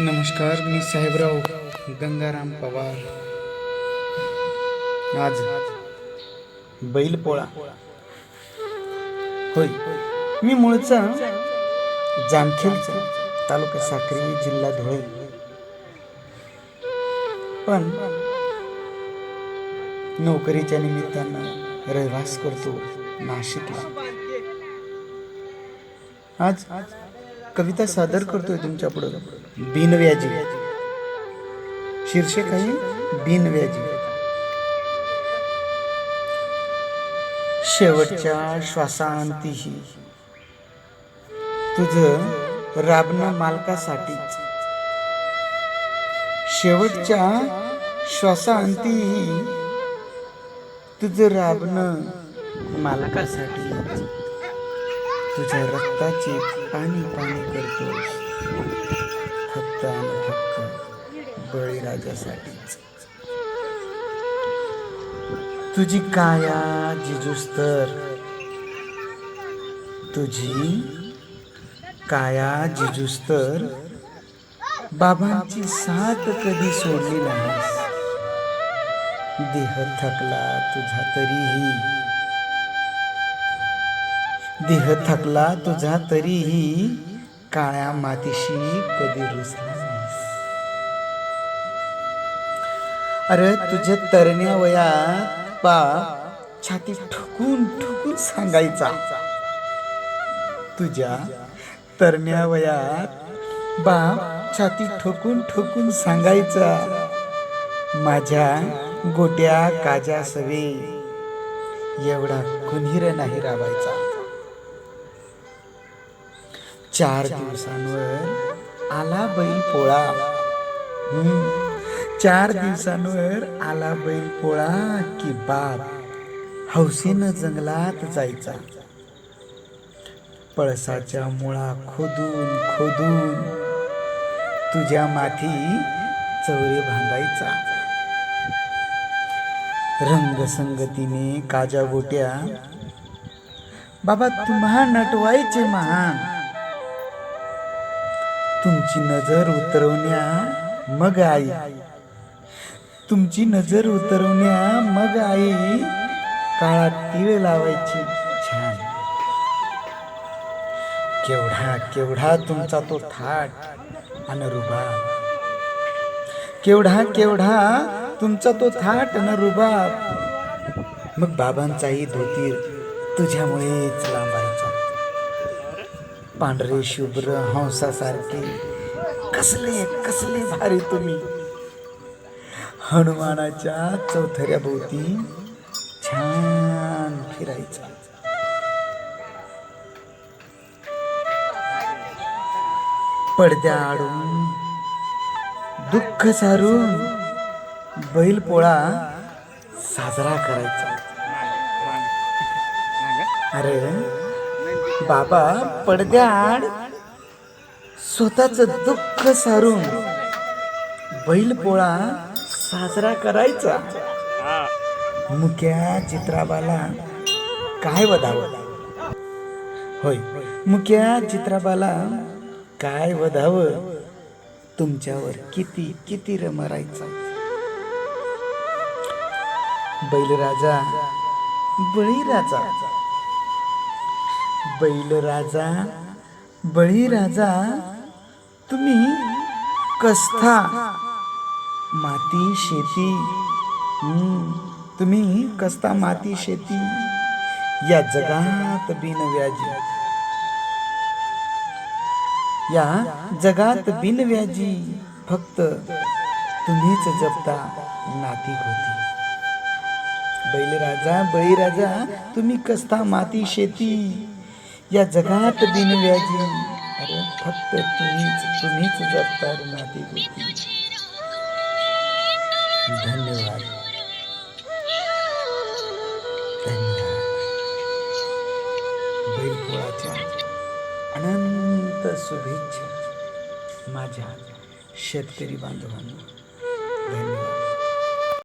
नमस्कार, मी साहेबराव गंगाराम पवार. आज बैलपोळा. होय, मी मूळचा जामखेडचा, तालुका साक्री, जिल्हा धुळे. पण नोकरीच्या निमित्तानं रहिवास करतो नाशिकला. आज कविता सादर करतोय तुमच्या पुढं. बिनव्याजी शीर्षक आहे बिनव्याजी. शेवटच्या श्वासांतीही तुझं राबणं मालकासाठीच. शेवटच्या श्वासांतीही तुझं राबणं मालकासाठीच. तुझ्या रक्ताची पाणी पाणी करतोस फक्त आणि फक्त बळीराजासाठीच. तुझी काया जिजूस्तर, तुझी काया जिजूस्तर बाबांची साथ कधी सोडली नाहीस. देह थकला तुझा तरीही, देह थकला तुझा तरीही काळ्या मातीशी कधी रुसला नाहीस. अरे तुझ्या तरण्या वयात बाप छाती ठोकून ठोकून सांगायचा. तुझ्या तरण्या वयात बाप छाती ठोकून ठोकून सांगायचा, माझ्या गोट्या काजा सवे एवढा कुणीर नाही राबायचा. 4 दिवसांवर आला बैल पोळा. 4 दिवसांवर आला बैल पोळा की बाप हौसेनं जंगलात जायचा. पळसाच्या मुळा खोदून खोदून तुझ्या माथी चौरे बांधायचा. रंगसंगतीने काजा गोट्या बाबा तुम्हा नटवायचे महान. तुमची नजर उतरवण्या मग आई, तुमची नजर उतरवण्या मग आई काळात तीळ लावायची छान. केवढा केवढा तुमचा तो थाट अन रुबाब, केवढा केवढा तुमचा तो थाट अन रुबाब. मग बाबांचाही धोतीर तुझ्यामुळेच लांबायचा. पांढरे शुभ्र हंसासारखे कसले कसले भारी तुम्ही हनुमानाच्या चौथऱ्या भोवती छान फिरायचा. पडद्या आडून दुःख सारून बैलपोळा साजरा करायचा. अरे बाबा पडद्याआड स्वतःच दुःख सारून बैलपोळा साजरा करायचा. मुक्या चित्राबाला काय वधावं. होय, मुक्या चित्राबाला काय वधावं. तुमच्यावर किती किती रमरायचा. बैलराजा बळीराजा, बैलराजा बळीराजा तुम्ही कस्था माती शेती, तुम्ही कस्ता माती शेती या जगात बिनव्याजी, या जगात बिनव्याजी फक्त तुम्हीच जपता नाती होती. बैलराजा बळीराजा तुम्ही कस्ता माती शेती या जगात बिनव्याजी, अरे फक्त तुम्हीच जपता नाती होती. धन्यवाद, धन्यवाद. बैलपोळाच्या अनंत शुभेच्छा माझ्या शेतकरी बांधवांना. धन्यवाद.